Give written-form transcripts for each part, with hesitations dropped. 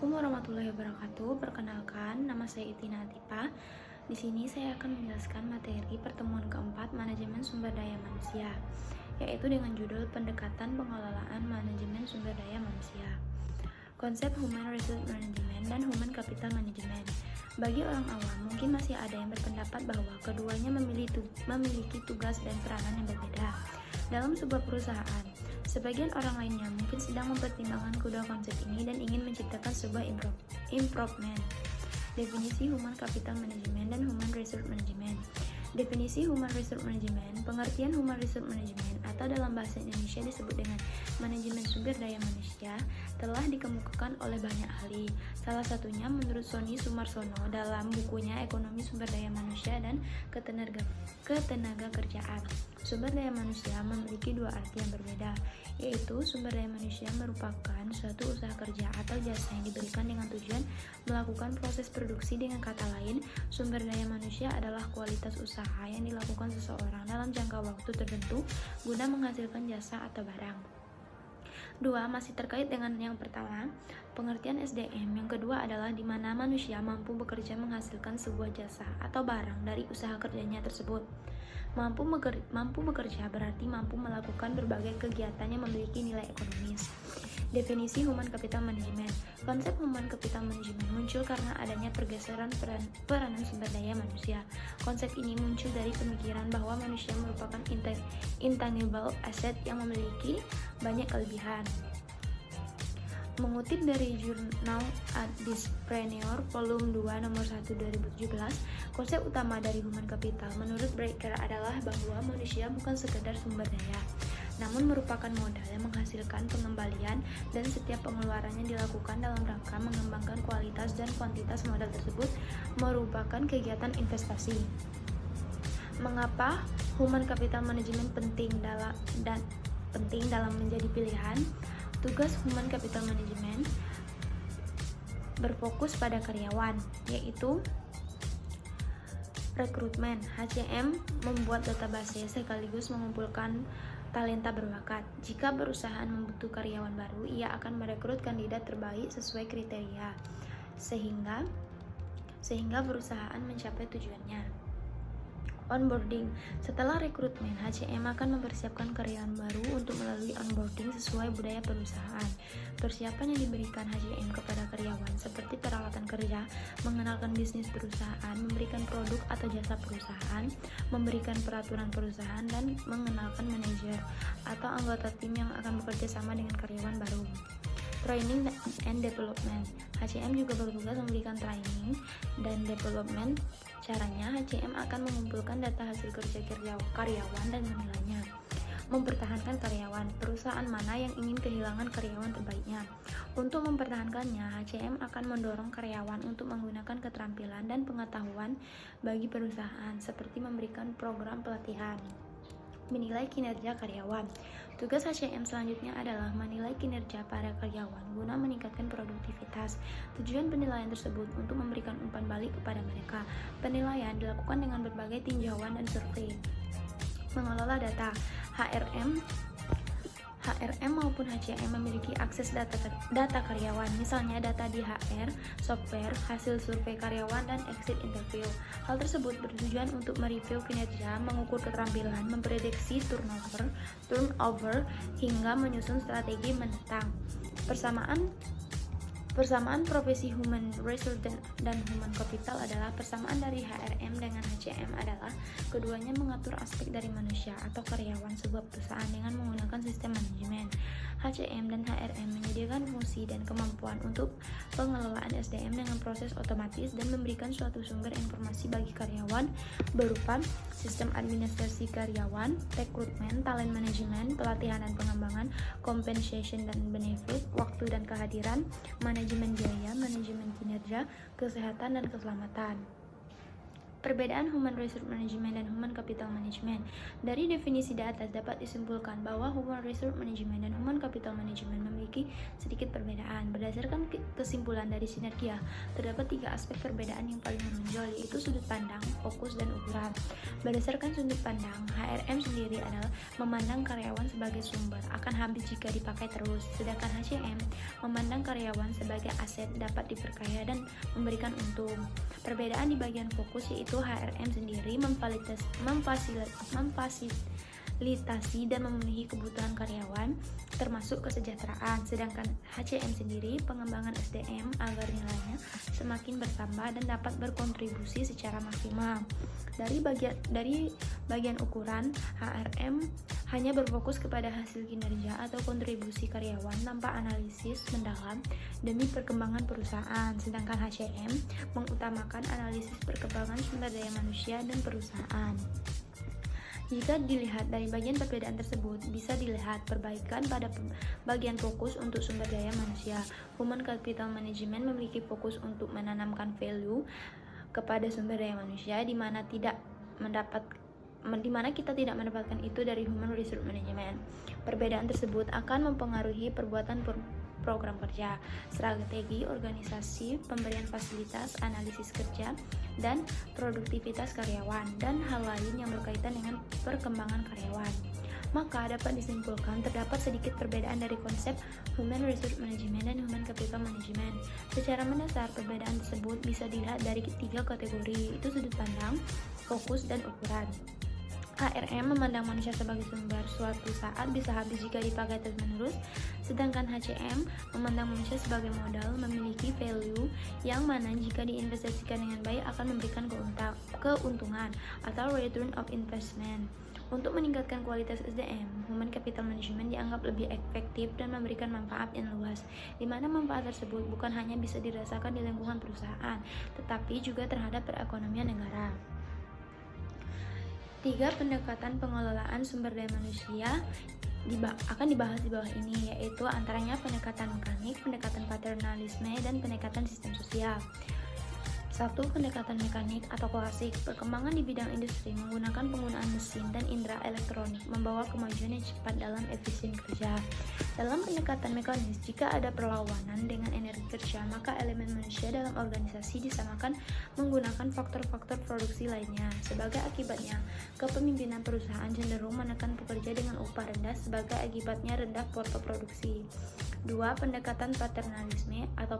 Assalamualaikum warahmatullahi wabarakatuh. Perkenalkan, nama saya Itina Atipa. Di sini saya akan menjelaskan materi pertemuan keempat manajemen sumber daya manusia, yaitu dengan judul pendekatan pengelolaan manajemen sumber daya manusia. Konsep Human Resource Management dan Human Capital Management. Bagi orang awam, mungkin masih ada yang berpendapat bahwa keduanya memiliki tugas dan peranan yang berbeda dalam sebuah perusahaan. Sebagian orang lainnya mungkin sedang mempertimbangkan kedua konsep ini dan ingin menciptakan sebuah improvement. Definisi Human Capital Management dan Human Resource Management. Definisi Human Resource Management, pengertian Human Resource Management atau dalam bahasa Indonesia disebut dengan manajemen sumber daya manusia telah dikemukakan oleh banyak ahli. Salah satunya menurut Sony Sumarsono dalam bukunya Ekonomi Sumber Daya Manusia dan Ketenaga Kerjaan. Sumber daya manusia memiliki dua arti yang berbeda, yaitu sumber daya manusia merupakan suatu usaha kerja atau jasa yang diberikan dengan tujuan melakukan proses produksi. Dengan kata lain, sumber daya manusia adalah kualitas usaha yang dilakukan seseorang dalam jangka waktu tertentu guna menghasilkan jasa atau barang. Dua, masih terkait dengan yang pertama, pengertian SDM. Yang kedua adalah di mana manusia mampu bekerja menghasilkan sebuah jasa atau barang dari usaha kerjanya tersebut. Mampu bekerja berarti mampu melakukan berbagai kegiatan yang memiliki nilai ekonomis. Definisi Human Capital Management. Konsep Human Capital Management muncul karena adanya pergeseran peranan sumber daya manusia. Konsep ini muncul dari pemikiran bahwa manusia merupakan intangible asset yang memiliki banyak kelebihan. Mengutip dari jurnal Entrepreneur volume 2 nomor 1 2017, konsep utama dari human capital menurut Breaker adalah bahwa manusia bukan sekedar sumber daya, namun merupakan modal yang menghasilkan pengembalian dan setiap pengeluarannya dilakukan dalam rangka mengembangkan kualitas dan kuantitas modal tersebut merupakan kegiatan investasi. Mengapa human capital management penting dalam menjadi pilihan? Tugas Human Capital Management berfokus pada karyawan, yaitu rekrutmen. HCM membuat database sekaligus mengumpulkan talenta berbakat. Jika perusahaan membutuhkan karyawan baru, ia akan merekrut kandidat terbaik sesuai kriteria, sehingga perusahaan mencapai tujuannya. Onboarding. Setelah rekrutmen, HCM akan mempersiapkan karyawan baru untuk melalui onboarding sesuai budaya perusahaan. Persiapan yang diberikan HCM kepada karyawan seperti peralatan kerja, mengenalkan bisnis perusahaan, memberikan produk atau jasa perusahaan, memberikan peraturan perusahaan, dan mengenalkan manajer atau anggota tim yang akan bekerja sama dengan karyawan baru. Training and Development. HCM juga bertugas memberikan training dan development. Caranya, HCM akan mengumpulkan data hasil kerja karyawan dan menilainya. Mempertahankan karyawan. Perusahaan mana yang ingin kehilangan karyawan terbaiknya? Untuk mempertahankannya, HCM akan mendorong karyawan untuk menggunakan keterampilan dan pengetahuan bagi perusahaan, seperti memberikan program pelatihan. Menilai kinerja karyawan. Tugas HCM selanjutnya adalah menilai kinerja para karyawan guna meningkatkan produktivitas. Tujuan penilaian tersebut untuk memberikan umpan balik kepada mereka. Penilaian dilakukan dengan berbagai tinjauan dan survei. Mengelola data. HRM maupun HCM memiliki akses data karyawan, misalnya data di HR, software, hasil survei karyawan, dan exit interview. Hal tersebut bertujuan untuk mereview kinerja, mengukur keterampilan, memprediksi turnover, hingga menyusun strategi mendatang. Persamaan profesi Human Resource dan Human Capital adalah persamaan dari HRM dengan HCM adalah keduanya mengatur aspek dari manusia atau karyawan sebuah perusahaan dengan menggunakan sistem manajemen. HCM dan HRM menyediakan fungsi dan kemampuan untuk pengelolaan SDM dengan proses otomatis dan memberikan suatu sumber informasi bagi karyawan berupa sistem administrasi karyawan, rekrutmen, talent management, pelatihan dan pengembangan, compensation dan benefit, waktu dan kehadiran, manajemen biaya, manajemen kinerja, kesehatan dan keselamatan. Perbedaan Human Resource Management dan Human Capital Management. Dari definisi di atas dapat disimpulkan bahwa Human Resource Management dan Human Capital Management memiliki sedikit perbedaan. Berdasarkan kesimpulan dari sinergia, terdapat 3 aspek perbedaan yang paling menonjol, yaitu sudut pandang, fokus, dan ukuran. Berdasarkan sudut pandang, HRM sendiri adalah memandang karyawan sebagai sumber, akan habis jika dipakai terus, sedangkan HCM memandang karyawan sebagai aset, dapat diperkaya dan memberikan untung. Perbedaan di bagian fokus yaitu HRM sendiri memfasilitasi dan memenuhi kebutuhan karyawan termasuk kesejahteraan, sedangkan HCM sendiri pengembangan SDM agar nilainya semakin bertambah dan dapat berkontribusi secara maksimal. Dari bagian ukuran, HRM hanya berfokus kepada hasil kinerja atau kontribusi karyawan tanpa analisis mendalam demi perkembangan perusahaan, sedangkan HCM mengutamakan analisis perkembangan sumber daya manusia dan perusahaan. Jika dilihat dari bagian perbedaan tersebut, bisa dilihat perbaikan pada bagian fokus untuk sumber daya manusia. Human Capital Management memiliki fokus untuk menanamkan value kepada sumber daya manusia, di mana kita tidak mendapatkan itu dari Human Resource Management. Perbedaan tersebut akan mempengaruhi perbuatan program kerja, strategi organisasi, pemberian fasilitas, analisis kerja, dan produktivitas karyawan, dan hal lain yang berkaitan dengan perkembangan karyawan. Maka dapat disimpulkan terdapat sedikit perbedaan dari konsep Human Resource Management dan Human Capital Management. Secara mendasar, perbedaan tersebut bisa dilihat dari 3 kategori, yaitu sudut pandang, fokus, dan ukuran. HRM memandang manusia sebagai sumber, suatu saat bisa habis jika dipakai terus-menerus, sedangkan HCM memandang manusia sebagai modal, memiliki value yang mana jika diinvestasikan dengan baik akan memberikan keuntungan atau return of investment. Untuk meningkatkan kualitas SDM, Human Capital Management dianggap lebih efektif dan memberikan manfaat yang luas, di mana manfaat tersebut bukan hanya bisa dirasakan di lingkungan perusahaan, tetapi juga terhadap perekonomian negara. 3 pendekatan pengelolaan sumber daya manusia akan dibahas di bawah ini, yaitu antaranya pendekatan mekanik, pendekatan paternalisme, dan pendekatan sistem sosial. 1. Pendekatan mekanik atau klasik. Perkembangan di bidang industri menggunakan penggunaan mesin dan indera elektronik membawa kemajuan yang cepat dalam efisien kerja. Dalam pendekatan mekanis, jika ada perlawanan dengan energi kerja, maka elemen manusia dalam organisasi disamakan menggunakan faktor-faktor produksi lainnya. Sebagai akibatnya, kepemimpinan perusahaan cenderung menekan pekerja dengan upah rendah, sebagai akibatnya rendah porto produksi. 2. Pendekatan paternalisme atau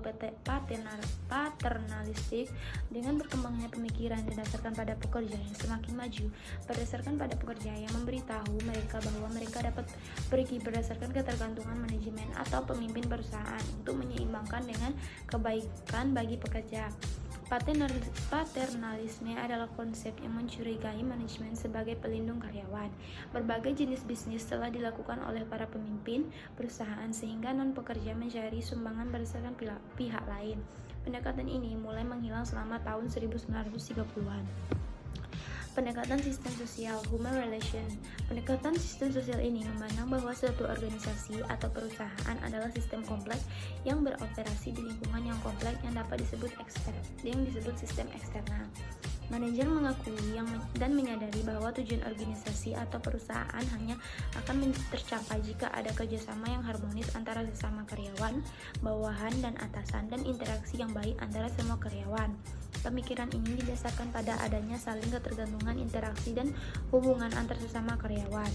paternalistik. Dengan berkembangnya pemikiran didasarkan pada pekerja yang semakin maju, berdasarkan pada pekerja yang memberitahu mereka bahwa mereka dapat pergi berdasarkan ketergantungan manajemen atau pemimpin perusahaan untuk menyeimbangkan dengan kebaikan bagi pekerja. Paternalisme adalah konsep yang mencurigai manajemen sebagai pelindung karyawan. Berbagai jenis bisnis telah dilakukan oleh para pemimpin perusahaan sehingga non-pekerja mencari sumbangan berdasarkan pihak lain. Pendekatan ini mulai menghilang selama tahun 1930-an. Pendekatan sistem sosial, human relation. Pendekatan sistem sosial ini memandang bahwa suatu organisasi atau perusahaan adalah sistem kompleks yang beroperasi di lingkungan yang kompleks yang dapat disebut sistem eksternal. Manajer mengakui dan menyadari bahwa tujuan organisasi atau perusahaan hanya akan tercapai jika ada kerjasama yang harmonis antara sesama karyawan, bawahan, dan atasan, dan interaksi yang baik antara semua karyawan. Pemikiran ini didasarkan pada adanya saling ketergantungan, interaksi, dan hubungan antar sesama karyawan.